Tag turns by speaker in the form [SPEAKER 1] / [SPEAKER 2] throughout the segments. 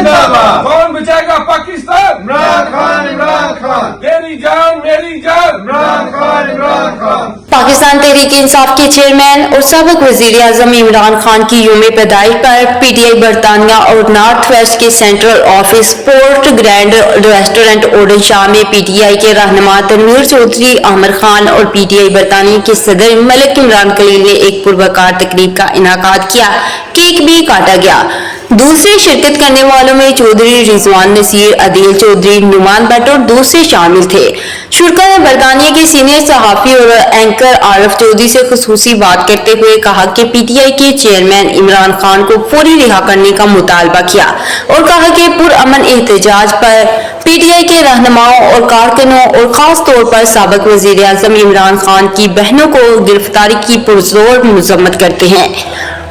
[SPEAKER 1] जिंदाबाद।
[SPEAKER 2] कौन बचाएगा पाकिस्तान?
[SPEAKER 1] इमरान खान, इमरान खान,
[SPEAKER 2] मेरी जान मेरी जान।
[SPEAKER 1] इमरान खान, इमरान खान।
[SPEAKER 3] पाकिस्तान तहरीक इंसाफ के चेयरमैन और साबिक वजीर आजम इमरान खान की यूम पैदाइश पर पीटीआई बरतानिया और नॉर्थ वेस्ट के central office port grand restaurant Odean Shah में पीटीआई के रहनुमा तनवीर चौधरी, आमिर खान और पीटीआई बरतानिया के सदर मलिक इमरान खलील ने एक पुरवकार तकरीब का इनाकाद किया। केक भी काटा गया। दूसरे शिरकत करने वालों में चौधरी रिजवान नसीर, अदील चौधरी, नुमान भट्ट और दूसरे शामिल थे। शुरका ने बरतानिया के सीनियर सहाफी और एंकर आरिफ चौधरी से खुसूसी बात करते हुए कहा कि पीटीआई के चेयरमैन इमरान खान को फौरी रिहा करने का मुतालबा किया और कहा कि पुरअमन एहतजाज पर पीटीआई के रहनुमाओं और कारकुनों और खास तौर पर साबिक वजीर आजम इमरान खान की बहनों को गिरफ्तारी की पुरजोर मजम्मत करते हैं।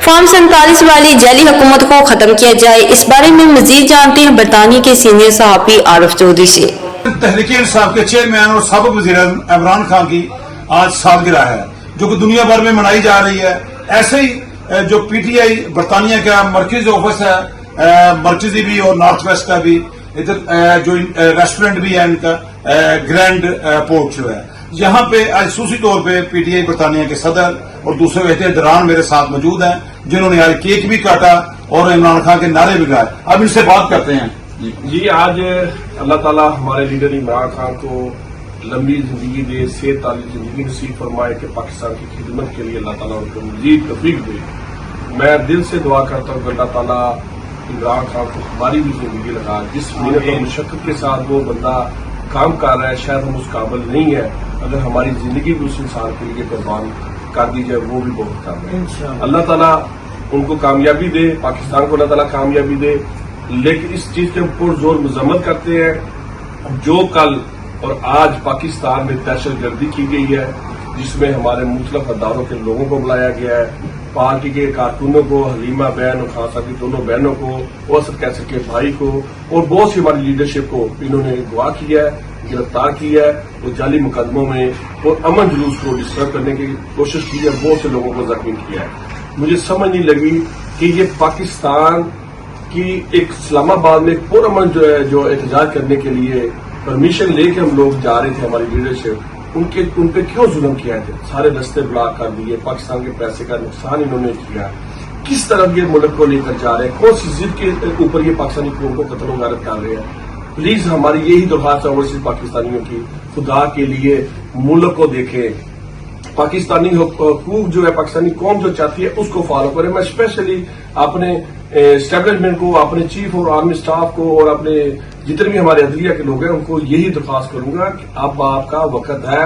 [SPEAKER 3] फॉर्म 47 वाली जाली हुकूमत को खत्म किया जाए। इस बारे में मजीद जानते हैं बरतानिया के सीनियर सहाफी आरिफ चौधरी से।
[SPEAKER 4] तहरीक इंसाफ के चेयरमैन और साबिक वजीर इमरान खान की आज सालगिरह है जो कि दुनिया भर में मनाई जा रही है। ऐसे ही जो पीटीआई बरतानिया का मरकजी ऑफिस है, मरकजी भी और नॉर्थ वेस्ट का भी, इधर जो रेस्टोरेंट भी है इनका ग्रैंड पोर्ट जो है, यहाँ पे आज खसूसी तौर पे पीटीआई बरतानिया के सदर और दूसरे अहदेदारान मेरे साथ मौजूद हैं जिन्होंने आज केक भी काटा और इमरान खान के नारे भी गाए। अब इनसे बात करते हैं।
[SPEAKER 2] जी आज अल्लाह ताला हमारे लीडर इमरान खान को लंबी जिंदगी दे, सेहत वाली जिंदगी नसीब फरमाए कि पाकिस्तान की खिदमत के लिए अल्लाह ताला उनको मजीद तौफीक दे। मैं दिल से दुआ करता हूँ कि अल्लाह ताला इमरान खान को हमारी भी जिंदगी लगा। जिस मेहनत और मुशक्कत के साथ वो बंदा काम कर रहा है, शायद हम उस काबिल नहीं है, अगर हमारी जिंदगी भी उस इंसान के लिए कुर्बान कर दी जाए वो भी बहुत काम है। अल्लाह ताला उनको कामयाबी दे, पाकिस्तान को अल्लाह ताला कामयाबी दे। लेकिन इस चीज के ऊपर जोर मजम्मत करते हैं जो कल और आज पाकिस्तान में दहशतगर्दी की गई है, जिसमें हमारे मुख्तलिफ अदारों के लोगों को बुलाया गया है, पार्टी के कारकुनों को, हलीमा बहन और खान साहब की दोनों बहनों को और असद कैसर के भाई को और बहुत सी हमारी लीडरशिप को इन्होंने अगवा किया है, गिरफ्तार किया है और जाली मुकदमों में और अमन जुलूस को डिस्टर्ब करने की कोशिश की है, बहुत से लोगों को जख्मी किया है। मुझे समझ नहीं लगी कि ये पाकिस्तान की एक इस्लामाबाद में पुरअमन जो है जो एहतजाज करने के लिए परमिशन लेके हम लोग जा रहे थे, हमारी लीडरशिप उन पे क्यों जुल्म किया है? सारे रास्ते ब्लॉक कर दिए, पाकिस्तान के पैसे का नुकसान इन्होंने किया। किस तरफ ये मुल्क को लेकर जा रहे हैं, कौन सी जिद के ऊपर ये पाकिस्तानी कौम को कत्ल गारत कर रहे हैं? प्लीज हमारी यही दरख्वास्त है ओवरसीज पाकिस्तानियों की, खुदा के लिए मुल्क को देखें। पाकिस्तानी हुकूक जो है, पाकिस्तानी कौम जो चाहती है उसको फॉलो करें। मैं स्पेशली अपने एस्टेब्लिशमेंट को, अपने चीफ और आर्मी स्टाफ को और अपने जितने भी हमारे अदलिया के लोग हैं उनको यही दरख्वास्त करूंगा कि अब आपका वक्त है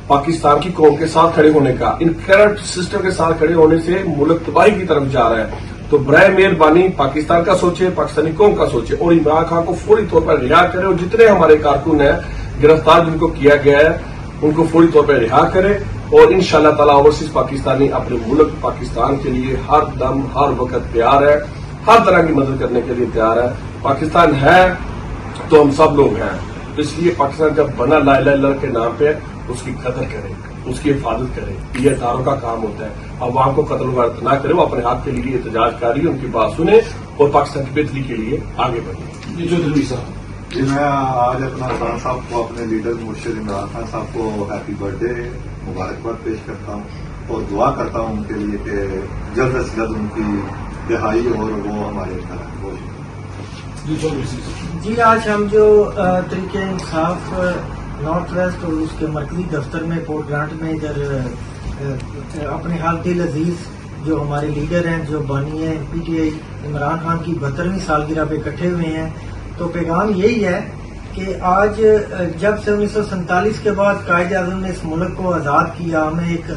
[SPEAKER 2] पाकिस्तान की कौम के साथ खड़े होने का। इन करप्ट सिस्टम के साथ खड़े होने से मुल्क तबाही की तरफ जा रहा है। तो बराए मेहरबानी पाकिस्तान का सोचे, पाकिस्तानी कौम का सोचे और इमरान खान को फौरी तौर पर रिहा करे और जितने हमारे कारकुन हैं गिरफ्तार जिनको किया गया है उनको फौरी तौर पर रिहा करे और इंशाअल्लाह ताला ओवरसीज पाकिस्तानी अपने मुल्क पाकिस्तान के लिए हर दम हर वक्त तैयार है, हर तरह की मदद करने के लिए तैयार है। पाकिस्तान है तो हम सब लोग हैं, इसलिए पाकिस्तान जब बना ला इलाहा इल्लल्लाह के नाम पे उसकी कदर करें, उसकी हिफाजत करें। ये अदारों का काम होता है। अवाम को कत्ल वारत ना करे, वो अपने हाथ के लिए एहतजाज करी, उनकी बात सुने और पाकिस्तान की बेहतरी के लिए आगे बढ़े।
[SPEAKER 4] चौधरी साहब
[SPEAKER 5] जी, मैं आज अपना खान साहब को, अपने लीडर मुर्शिद इमरान खान साहब को हैप्पी बर्थडे मुबारकबाद पेश करता हूँ और दुआ करता हूँ उनके लिए कि जल्द से जल्द उनकी रिहाई और वो हमारे घर।
[SPEAKER 6] जी, आज हम जो तरीके इंसाफ नॉर्थ वेस्ट और उसके मरकजी दफ्तर में पोर्ट ग्रांट में इधर अपने हाल दिल अजीज जो हमारे लीडर हैं, जो बानी है पीटीआई इमरान खान की 72वीं सालगिरह पे इकट्ठे हुए हैं। तो पैगाम यही है कि आज जब से 1947 के बाद कायद आज़म ने इस मुल्क को आज़ाद किया, हमें एक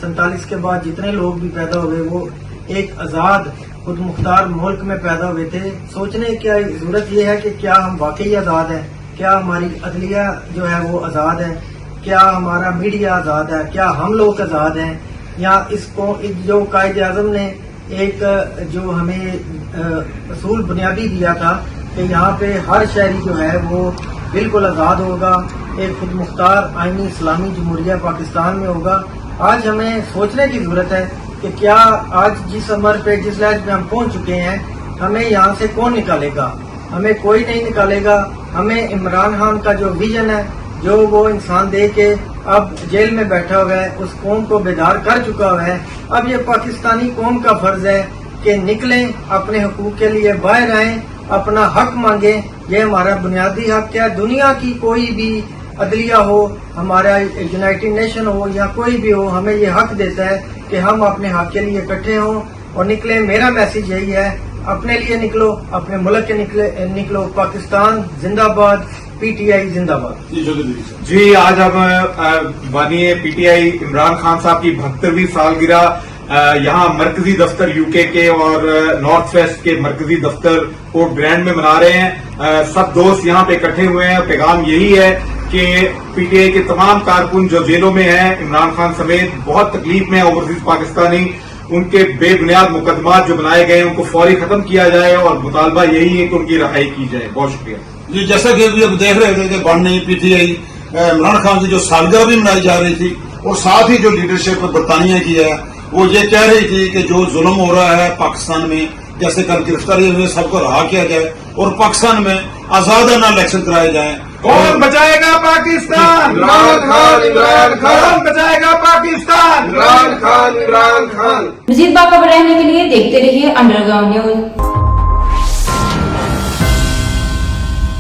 [SPEAKER 6] 47 के बाद जितने लोग भी पैदा हुए वो एक आज़ाद खुद मुख्तार मुल्क में पैदा हुए थे। सोचने की जरूरत यह है कि क्या हम वाकई आज़ाद हैं, क्या हमारी अदलिया जो है वो आज़ाद है, क्या हमारा मीडिया आज़ाद है, क्या हम लोग आज़ाद हैं, या इसको जो कायद आज़म ने एक जो हमें असूल बुनियादी दिया था कि यहाँ पे हर शहरी जो है वो बिल्कुल आज़ाद होगा, एक खुद मुख्तार आईनी इस्लामी जमहूरिया पाकिस्तान में होगा। आज हमें सोचने की जरूरत है कि क्या आज जिस उम्र पे जिस लहज पे हम पहुंच चुके हैं हमें यहाँ से कौन निकालेगा। हमें कोई नहीं निकालेगा। हमें इमरान खान का जो विजन है, जो वो इंसान दे के अब जेल में बैठा हुआ है, उस कौम को बेदार कर चुका हुआ है। अब ये पाकिस्तानी कौम का फर्ज है कि निकलें, अपने हकूक के लिए बाहर आएं, अपना हक मांगें। ये हमारा बुनियादी हक है। दुनिया की कोई भी अदलिया हो, हमारा यूनाइटेड नेशन हो या कोई भी हो, हमें ये हक देता है कि हम अपने हक के लिए इकट्ठे हों और निकलें। मेरा मैसेज यही है, अपने लिए निकलो, अपने मुल्क के निकलो। पाकिस्तान जिंदाबाद, पीटीआई जिंदाबाद।
[SPEAKER 7] जी, आज हम माननीय पीटीआई इमरान खान साहब की 72वीं सालगिरह यहाँ मरकजी दफ्तर यूके के और नॉर्थ वेस्ट के मरकजी दफ्तर पोर्ट ग्रैंड में मना रहे हैं। सब दोस्त यहाँ पे इकट्ठे हुए हैं। पैगाम यही है कि पीटीआई के तमाम कारकुन जो जेलों में हैं, इमरान खान समेत बहुत तकलीफ में है ओवरसीज पाकिस्तानी, उनके बेबुनियाद मुकदमात जो बनाए गए हैं उनको फौरी खत्म किया जाए और मुतालबा यही है कि उनकी रिहाई की जाए। बहुत शुक्रिया
[SPEAKER 4] जी। जैसा कि अभी अब देख रहे थे कि बनने पीटीआई इमरान खान की जो सालगिरह भी मनाई जा रही थी और साथ ही जो लीडरशिप बरतानिया की है वो ये कह रही थी कि जो जुल्म हो रहा है पाकिस्तान में, जैसे कल गिरफ्तारी हुए सबको रहा किया जाए और पाकिस्तान में आजादाना इलेक्शन कराए जाए।
[SPEAKER 7] कौन बचाएगा पाकिस्तान?
[SPEAKER 1] इमरान खान, इमरान खान।
[SPEAKER 7] कौन बचाएगा पाकिस्तान?
[SPEAKER 1] इमरान खान, इमरान खान।
[SPEAKER 8] मजीद बाखबर रहने के लिए देखते रहिए अंडरग्राउंड न्यूज।